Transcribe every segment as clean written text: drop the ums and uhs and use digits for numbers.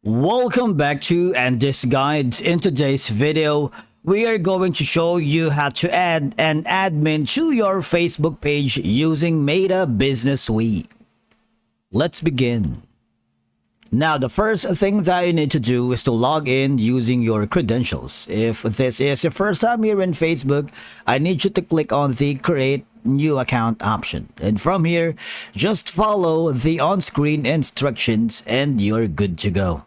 Welcome back to And This Guides. In today's video, we are going to show you how to add an admin to your Facebook page using Meta Business Suite. Let's begin. Now, the first thing that you need to do is to log in using your credentials. If this is your first time here in Facebook, I need you to click on the Create New Account option. And from here, just follow the on-screen instructions and you're good to go.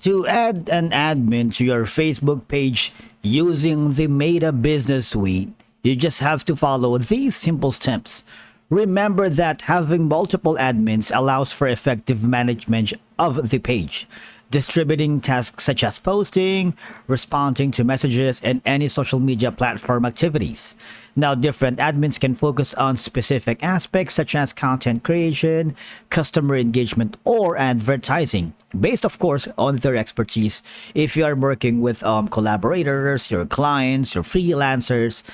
To add an admin to your Facebook page using the Meta Business Suite, you just have to follow these simple steps. Remember that having multiple admins allows for effective management of the page, distributing tasks such as posting, responding to messages, and any social media platform activities. Now, different admins can focus on specific aspects such as content creation, customer engagement, or advertising, based, of course, on their expertise. If you are working with collaborators, your clients, your freelancers,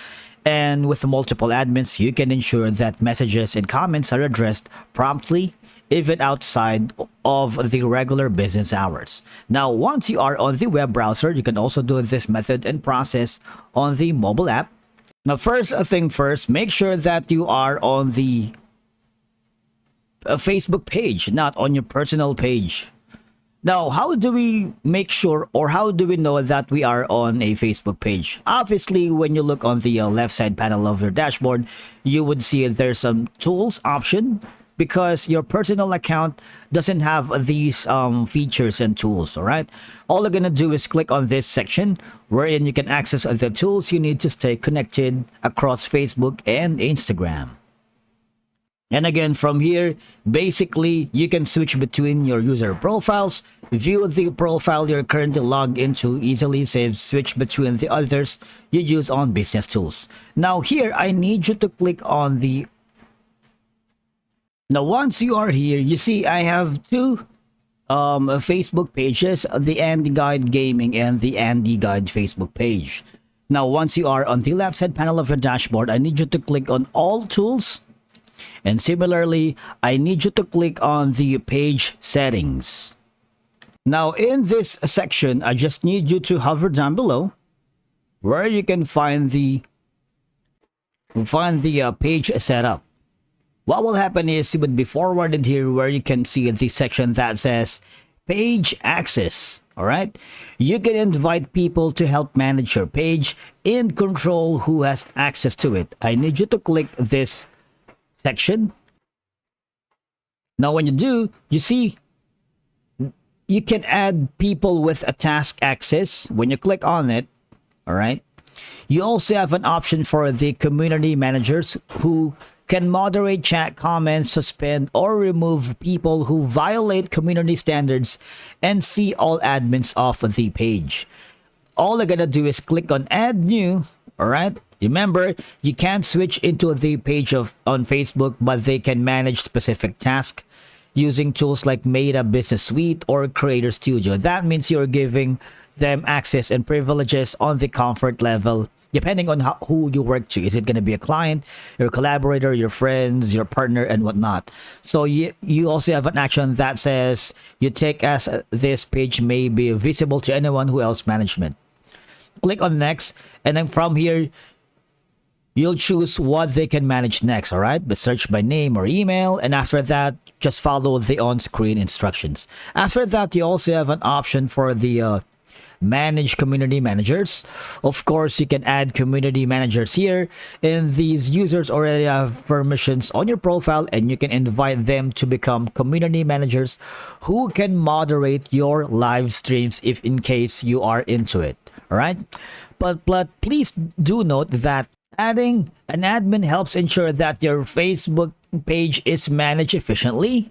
and with multiple admins, you can ensure that messages and comments are addressed promptly, even outside of the regular business hours. Now, once you are on the web browser, you can also do this method and process on the mobile app. Now, first thing first, make sure that you are on the Facebook page, not on your personal page. Now, how do we make sure or how do we know that we are on a Facebook page? Obviously, when you look on the left side panel of your dashboard, you would see there's some tools option because your personal account doesn't have these features and tools, all right? All you're gonna do is click on this section wherein you can access the tools you need to stay connected across Facebook and Instagram. And again, from here, basically, you can switch between your user profiles, view the profile you're currently logged into, easily save, switch between the others you use on business tools. Now here, I need you to click on the... Now, once you are here, you see I have two Facebook pages, the Andy Guide Gaming and the Andy Guide Facebook page. Now, once you are on the left side panel of your dashboard, I need you to click on All Tools. And similarly, I need you to click on the page settings. Now, in this section, I just need you to hover down below where you can find the page setup. What will happen is you would be forwarded here where you can see the section that says page access. All right. You can invite people to help manage your page and control who has access to it. I need you to click this section. Now, when you do, you see you can add people with a task access when you click on it. All right. You also have an option for the community managers who can moderate chat comments, suspend or remove people who violate community standards, and see all admins off of the page. All you're gonna do is click on Add New. All right. Remember, you can't switch into the page on Facebook, but they can manage specific tasks using tools like Meta Business Suite or Creator Studio. That means you're giving them access and privileges on the comfort level, depending on who you work to. Is it going to be a client, your collaborator, your friends, your partner, and whatnot? So you also have an action that says you take as this page may be visible to anyone who else management. Click on Next, and then from here, you'll choose what they can manage next, all right? But search by name or email, and after that, just follow the on-screen instructions. After that, you also have an option for the manage community managers. Of course, you can add community managers here, and these users already have permissions on your profile, and you can invite them to become community managers who can moderate your live streams if in case you are into it, all right? But please do note that adding an admin helps ensure that your Facebook page is managed efficiently,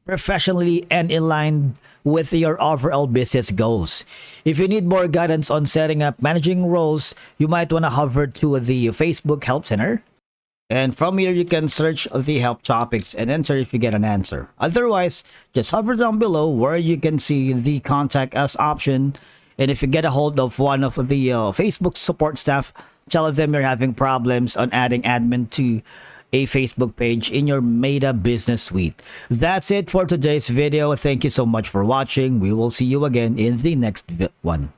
professionally, and in line with your overall business goals. If you need more guidance on setting up managing roles, you might want to hover to the Facebook Help Center. And from here, you can search the help topics and enter if you get an answer. Otherwise, just hover down below where you can see the Contact Us option. And if you get a hold of one of the Facebook support staff, tell them you're having problems on adding admin to a Facebook page in your Meta Business Suite. That's it for today's video. Thank you so much for watching. We will see you again in the next one.